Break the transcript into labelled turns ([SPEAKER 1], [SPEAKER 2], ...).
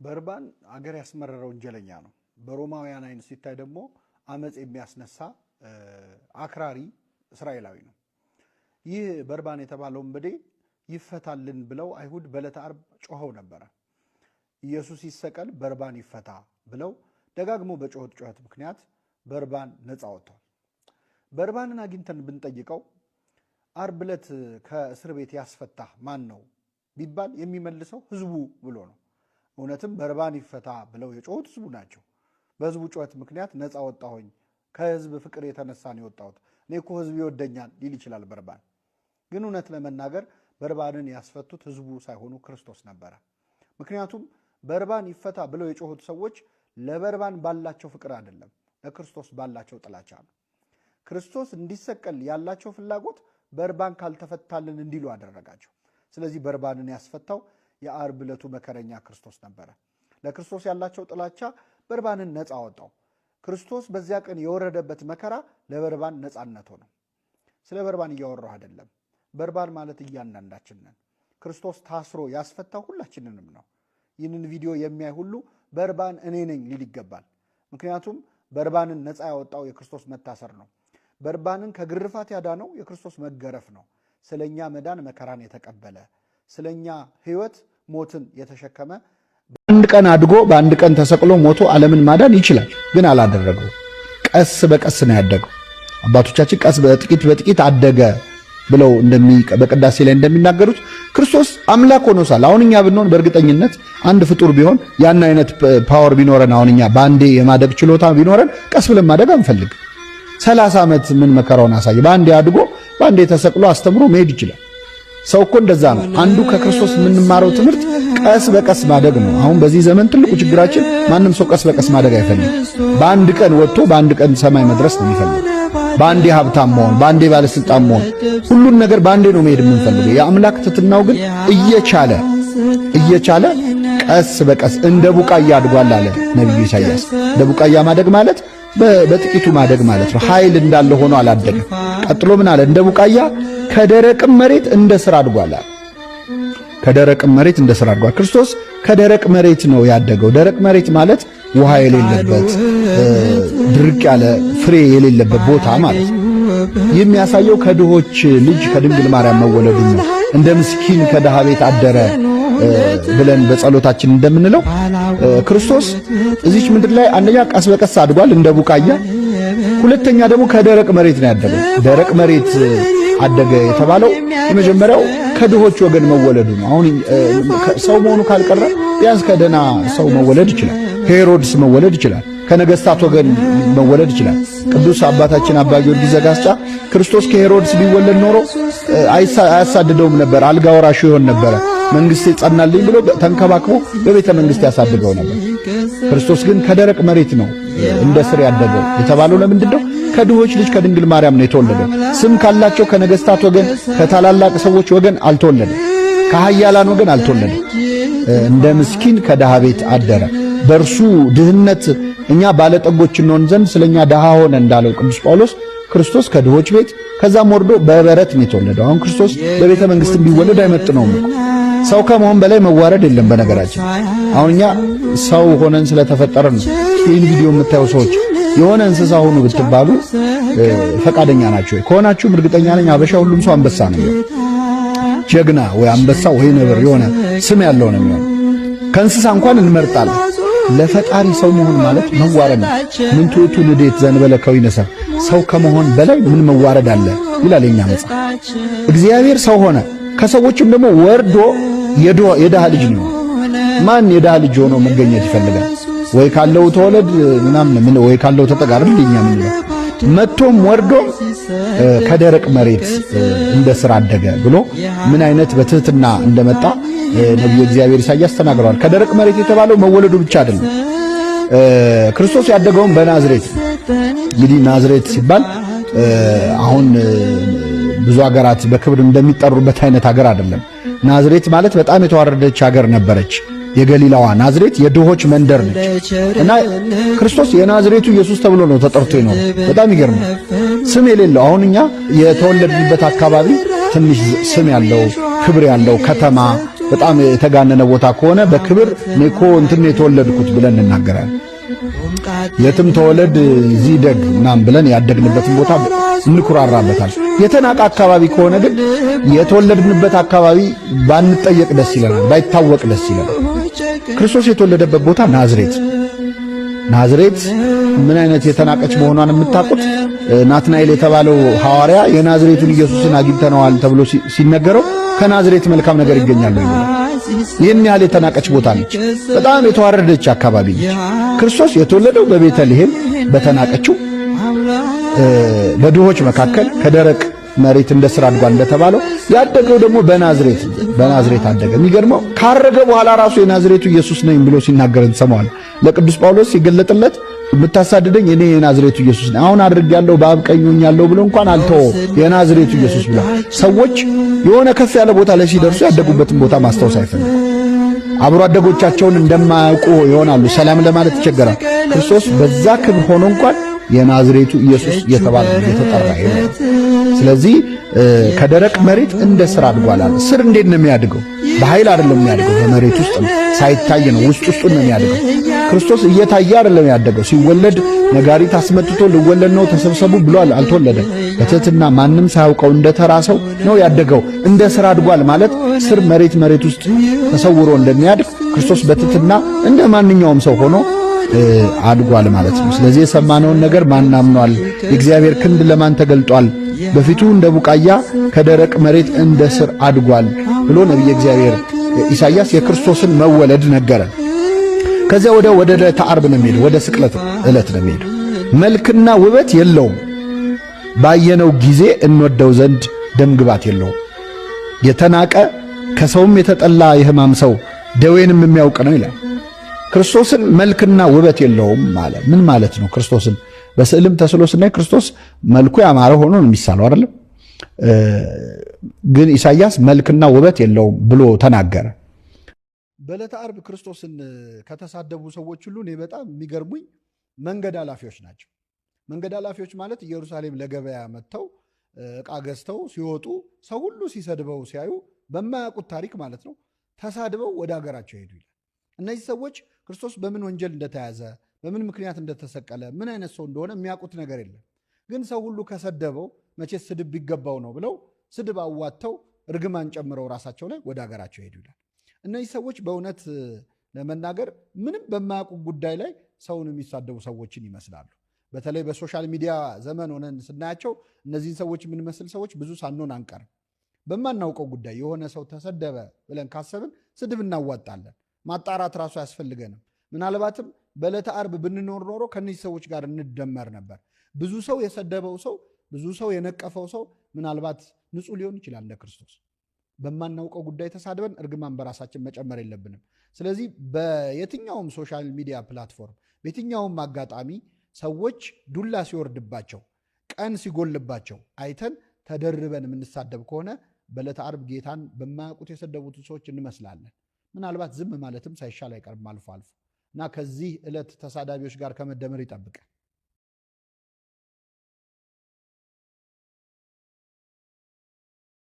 [SPEAKER 1] በርባን አገር ያስመረረ ወንጀለኛ ነው። በሮማውያን አይን ሲታይ ደግሞ አመጽ የሚያስነሳ አክራሪ እስራኤላዊ ነው። ይህ በርባን የተባለው ወንበዴ ይፈታልን ብለው አይሁድ በዕለተ ዓርብ ጮኸው ነበረ። ኢየሱስ ይሰቀል በርባን ይፈታ ብለው ደጋግሞ በጮኸት ጩኸት ምክንያት በርባን ነፃ ወጥቷል። በርባንን አግኝተን ብንጠይቀው ዓርብ ዕለት ከእስር ቤት ያስፈታ ማን ነው ቢባል የሚመልሰው ህዝቡ ብሎ ነው። እውነትም በርባን ይፈታ ብለው የጮሁት ህዝቡ ናቸው። በህዝቡ ጩኸት ምክንያት ነፃ ወጣሁኝ፣ ከህዝብ ፍቅር የተነሳ ነው የወጣሁት፣ እኔ እኮ ህዝብ ይወደኛል ሊል ይችላል በርባን። ግን እውነት ለመናገር በርባንን ያስፈቱት ህዝቡ ሳይሆኑ ክርስቶስ ነበረ። ምክንያቱም በርባን ይፈታ ብለው የጮሁት ሰዎች ለበርባን ባላቸው ፍቅር አይደለም፣ ለክርስቶስ ባላቸው ጥላቻ ነው። ክርስቶስ እንዲሰቀል ያላቸው ፍላጎት በርባን ካልተፈታልን እንዲሉ አደረጋቸው። ስለዚህ በርባንን ያስፈታው የዓርብ ዕለቱ መከረኛ ክርስቶስ ነበረ። ለክርስቶስ ያላቸው ጥላቻ በርባንን ነፃ አወጣው። ክርስቶስ በዚያ ቀን የወረደበት መከራ ለበርባን ነፃነት ሆነው። ስለ በርባን እያወራሁ አይደለም። በርባን ማለት እያንዳንዳችን ነን። ክርስቶስ ታስሮ ያስፈታው ሁላችንንም ነው። ይህንን ቪዲዮ የሚያይ ሁሉ በርባን እኔ ነኝ ሊል ይገባል። ምክንያቱም በርባንን ነፃ ያወጣው የክርስቶስ መታሰር ነው። በርባንን ከግርፋት ያዳነው የክርስቶስ መገረፍ ነው። ስለኛ መዳን መከራን የተቀበለ ስለኛ ሕይወት ሞትን የተሸከመ በአንድ ቀን አድጎ በአንድ ቀን ተሰቅሎ ሞቶ ዓለምን ማዳን ይችላል፣ ግን አላደረገው። ቀስ በቀስ ነው ያደገው። አባቶቻችን ቀስ በጥቂት በጥቂት አደገ ብለው በቅዳሴ ላይ እንደሚናገሩት ክርስቶስ አምላክ ሆኖ ሳለ አሁን እኛ ብንሆን በእርግጠኝነት አንድ ፍጡር ቢሆን ያን አይነት ፓወር ቢኖረን አሁን እኛ በአንዴ የማደግ ችሎታ ቢኖረን ቀስ ብለን ማደግ አንፈልግ። 30 ዓመት ምን መከራውን አሳየ። በአንዴ አድጎ በአንዴ ተሰቅሎ አስተምሮ መሄድ ይችላል። ሰው እኮ እንደዛ ነው። አንዱ ከክርስቶስ የምንማረው ትምህርት ቀስ በቀስ ማደግ ነው። አሁን በዚህ ዘመን ትልቁ ችግራችን ማንም ሰው ቀስ በቀስ ማደግ አይፈልግም። በአንድ ቀን ወጥቶ በአንድ ቀን ሰማይ መድረስ ነው የሚፈልገው። በአንዴ ሀብታም መሆን፣ በአንዴ ባለስልጣን መሆን፣ ሁሉን ነገር በአንዴ ነው መሄድ የምንፈልገው። የአምላክ ትሕትናው ግን እየቻለ ቀስ በቀስ እንደ ቡቃያ አድጓል አለ ነቢዩ ኢሳይያስ። እንደ ቡቃያ ማደግ ማለት በጥቂቱ ማደግ ማለት ነው። ኃይል እንዳለ ሆኖ አላደገም። ቀጥሎ ምን አለ? እንደ ቡቃያ ከደረቅም መሬት እንደ ሥር አድጓል። ከደረቅም መሬት እንደ ሥር አድጓል። ክርስቶስ ከደረቅ መሬት ነው ያደገው። ደረቅ መሬት ማለት ውሃ የሌለበት ድርቅ ያለ ፍሬ የሌለበት ቦታ ማለት ነው። የሚያሳየው ከድሆች ልጅ ከድንግል ማርያም መወለዱ ነው። እንደ ምስኪን ከድሃ ቤት አደረ ብለን በጸሎታችን እንደምንለው ክርስቶስ እዚች ምድር ላይ አንደኛ ቀስ በቀስ አድጓል እንደ ቡቃያ፣ ሁለተኛ ደግሞ ከደረቅ መሬት ነው ያደገው። ደረቅ መሬት አደገ የተባለው የመጀመሪያው ከድሆች ወገን መወለዱ ነው። አሁን ሰው መሆኑ ካልቀረ ቢያንስ ከደና ሰው መወለድ ይችላል። ከሄሮድስ መወለድ ይችላል። ከነገስታት ወገን መወለድ ይችላል። ቅዱስ አባታችን አባ ጊዮርጊስ ዘጋስጫ ክርስቶስ ከሄሮድስ ቢወለድ ኖሮ አያሳድደውም ነበር፣ አልጋ ወራሹ ይሆን ነበረ። መንግስቴ ጸናልኝ ብሎ ተንከባክቦ በቤተ መንግስት ያሳድገው ነበር። ክርስቶስ ግን ከደረቅ መሬት ነው እንደ ሥር ያደገው የተባለው ለምንድን ነው? ከድሆች ልጅ ከድንግል ማርያም ነው የተወለደው። ስም ካላቸው ከነገስታት ወገን ከታላላቅ ሰዎች ወገን አልተወለደም። ከኃያላን ወገን አልተወለደም። እንደ ምስኪን ከድሃ ቤት አደረ። በእርሱ ድህነት እኛ ባለጠጎች እንሆን ዘንድ ስለኛ ድሃ ሆነ እንዳለው ቅዱስ ጳውሎስ ክርስቶስ ከድሆች ቤት ከዛም ወርዶ በበረት ነው የተወለደው። አሁን ክርስቶስ በቤተ መንግስት ቢወለድ አይመጥነውም። ሰው ከመሆን በላይ መዋረድ የለም። በነገራችን አሁን እኛ ሰው ሆነን ስለተፈጠረን ነው። ይህን ቪዲዮ የምታዩ ሰዎች የሆነ እንስሳ ሆኑ ብትባሉ ፈቃደኛ ናቸው ከሆናችሁም እርግጠኛ ነኝ አበሻ ሁሉም ሰው አንበሳ ነው፣ ጀግና ወይ አንበሳ ወይ ነብር የሆነ ስም ያለው ነው የሚሆነው። ከእንስሳ እንኳን እንመርጣለን። ለፈጣሪ ሰው መሆን ማለት መዋረድ ነው። ምን ትውቱ ንዴት ዘንበለ ከዊነ ሰብ፣ ሰው ከመሆን በላይ ምን መዋረድ አለ ይላል የኛ መጽሐፍ። እግዚአብሔር ሰው ሆነ፣ ከሰዎችም ደግሞ ወርዶ የድሃ ልጅ ነው። ማን የድሃ ልጅ ሆኖ መገኘት ይፈልጋል? ወይ ካለው ተወለድ ምናምን ወይ ካለው ተጠጋር ልኛ ምን ነው መጥቶም ወርዶም ከደረቅ መሬት እንደ ሥር አደገ ብሎ ምን አይነት በትሕትና እንደመጣ ነቢዩ እግዚአብሔር ኢሳይያስ ተናግረዋል። ከደረቅ መሬት የተባለው መወለዱ ብቻ አይደለም። ክርስቶስ ያደገውም በናዝሬት። እንግዲህ ናዝሬት ሲባል አሁን ብዙ ሀገራት በክብር እንደሚጠሩበት አይነት ሀገር አይደለም። ናዝሬት ማለት በጣም የተዋረደች ሀገር ነበረች። የገሊላዋ ናዝሬት የድሆች መንደር ነች እና ክርስቶስ የናዝሬቱ ኢየሱስ ተብሎ ነው ተጠርቶ ይኖር። በጣም ይገርማል። ስም የሌለው አሁን እኛ የተወለድንበት አካባቢ ትንሽ ስም ያለው ክብር ያለው ከተማ በጣም የተጋነነ ቦታ ከሆነ በክብር እኔኮ እንትን የተወለድኩት ብለን እንናገራለን። የትም ተወለድ እዚህ ደግ ምናምን ብለን ያደግንበትን ቦታ እንኩራራበታል። የተናቀ አካባቢ ከሆነ ግን የተወለድንበት አካባቢ ባንጠየቅ ደስ ይለናል፣ ባይታወቅ ደስ ይለናል። ክርስቶስ የተወለደበት ቦታ ናዝሬት። ናዝሬት ምን አይነት የተናቀች መሆኗን የምታውቁት ናትናኤል የተባለው ሐዋርያ የናዝሬቱን ኢየሱስን አግኝተነዋል ተብሎ ሲነገረው ከናዝሬት መልካም ነገር ይገኛል ነው። ይህን ያህል የተናቀች ቦታ ነች። በጣም የተዋረደች አካባቢ ነች። ክርስቶስ የተወለደው በቤተልሔም በተናቀችው በድሆች መካከል ከደረቅ መሬት እንደ ስር አድጓል እንደተባለው ያደገው ደግሞ በናዝሬት አደገ። የሚገርመው ካረገ በኋላ ራሱ የናዝሬቱ ኢየሱስ ነኝ ብሎ ሲናገር እንሰማዋለን። ለቅዱስ ጳውሎስ ሲገለጥለት የምታሳድደኝ እኔ የናዝሬቱ ኢየሱስ ነኝ፣ አሁን አድርጌያለሁ፣ በአብ ቀኝ ሆኛለሁ ብሎ እንኳን አልተወው፣ የናዝሬቱ ኢየሱስ ብሎ። ሰዎች የሆነ ከፍ ያለ ቦታ ላይ ሲደርሱ ያደጉበትን ቦታ ማስታወስ አይፈልጉ። አብሮ አደጎቻቸውን እንደማያውቁ ይሆናሉ። ሰላም ለማለት ይቸገራል። ክርስቶስ በዛ ክብር ሆኖ እንኳን የናዝሬቱ ኢየሱስ እየተባለ እየተጠራ ይሆናል። ስለዚህ ከደረቅ መሬት እንደ ስር አድጓል አለ። ስር እንዴት ነው የሚያድገው? በኃይል አይደለም የሚያድገው፣ በመሬት ውስጥ ነው። ሳይታይ ነው፣ ውስጡን ነው የሚያድገው። ክርስቶስ እየታየ አይደለም ያደገው። ሲወለድ ነጋሪት አስመጥቶ ልወለድ ነው ተሰብሰቡ ብሏል፣ አልተወለደም። በትህትና ማንም ሳያውቀው እንደ ተራ ሰው ነው ያደገው። እንደ ስር አድጓል ማለት ስር መሬት ውስጥ ተሰውሮ እንደሚያድግ ክርስቶስ በትህትና እንደ ማንኛውም ሰው ሆኖ አድጓል ማለት ነው። ስለዚህ የሰማነውን ነገር ማን አምኗል? የእግዚአብሔር ክንድ ለማን ተገልጧል? በፊቱ እንደ ቡቃያ ከደረቅ መሬት እንደ ስር አድጓል ብሎ ነቢየ እግዚአብሔር ኢሳይያስ የክርስቶስን መወለድ ነገረን። ከዚያ ወደ ዕለተ ዓርብ ነው የሚሄደው፣ ወደ ስቅለት ዕለት ነው የሚሄደው። መልክና ውበት የለውም፣ ባየነው ጊዜ እንወደው ዘንድ ደምግባት የለውም። የተናቀ ከሰውም የተጠላ የሕማም ሰው ደዌንም የሚያውቅ ነው ይላል። ክርስቶስን መልክና ውበት የለውም ማለት ምን ማለት ነው? ክርስቶስን በስዕልም ተስሎ ስናይ ክርስቶስ መልኩ ያማረ ሆኖ ነው የሚሳለው አይደለም። ግን ኢሳይያስ መልክና ውበት የለውም ብሎ ተናገረ። በዕለተ ዓርብ ክርስቶስን ከተሳደቡ ሰዎች ሁሉ እኔ በጣም የሚገርሙኝ መንገድ ኃላፊዎች ናቸው። መንገድ ኃላፊዎች ማለት ኢየሩሳሌም ለገበያ መጥተው ዕቃ ገዝተው ሲወጡ ሰው ሁሉ ሲሰድበው ሲያዩ በማያውቁት ታሪክ ማለት ነው ተሳድበው ወደ ሀገራቸው ሄዱ ይላል። እነዚህ ሰዎች ክርስቶስ በምን ወንጀል እንደተያዘ በምን ምክንያት እንደተሰቀለ ምን አይነት ሰው እንደሆነ የሚያውቁት ነገር የለም። ግን ሰው ሁሉ ከሰደበው መቼስ ስድብ ቢገባው ነው ብለው ስድብ አዋጥተው እርግማን ጨምረው ራሳቸው ላይ ወደ ሀገራቸው ሄዱ ይላል። እነዚህ ሰዎች በእውነት ለመናገር ምንም በማያውቁ ጉዳይ ላይ ሰውን የሚሳደቡ ሰዎችን ይመስላሉ። በተለይ በሶሻል ሚዲያ ዘመን ሆነን ስናያቸው እነዚህን ሰዎች የምንመስል ሰዎች ብዙ ሳንሆን አንቀርም። በማናውቀው ጉዳይ የሆነ ሰው ተሰደበ ብለን ካሰብን ስድብ እናዋጣለን። ማጣራት ራሱ አያስፈልገንም። ምናልባትም በዕለተ ዓርብ ብንኖር ኖሮ ከነዚህ ሰዎች ጋር እንደመር ነበር። ብዙ ሰው የሰደበው ሰው፣ ብዙ ሰው የነቀፈው ሰው ምናልባት ንጹሕ ሊሆን ይችላል እንደ ክርስቶስ። በማናውቀው ጉዳይ ተሳድበን እርግማን በራሳችን መጨመር የለብንም። ስለዚህ በየትኛውም ሶሻል ሚዲያ ፕላትፎርም በየትኛውም አጋጣሚ ሰዎች ዱላ ሲወርድባቸው፣ ቀን ሲጎልባቸው አይተን ተደርበን የምንሳደብ ከሆነ በዕለተ ዓርብ ጌታን በማያውቁት የሰደቡትን ሰዎች እንመስላለን። ምናልባት ዝም ማለትም ሳይሻል አይቀርም አልፎ አልፎ እና ከዚህ ዕለት ተሳዳቢዎች ጋር ከመደመር ይጠብቃል።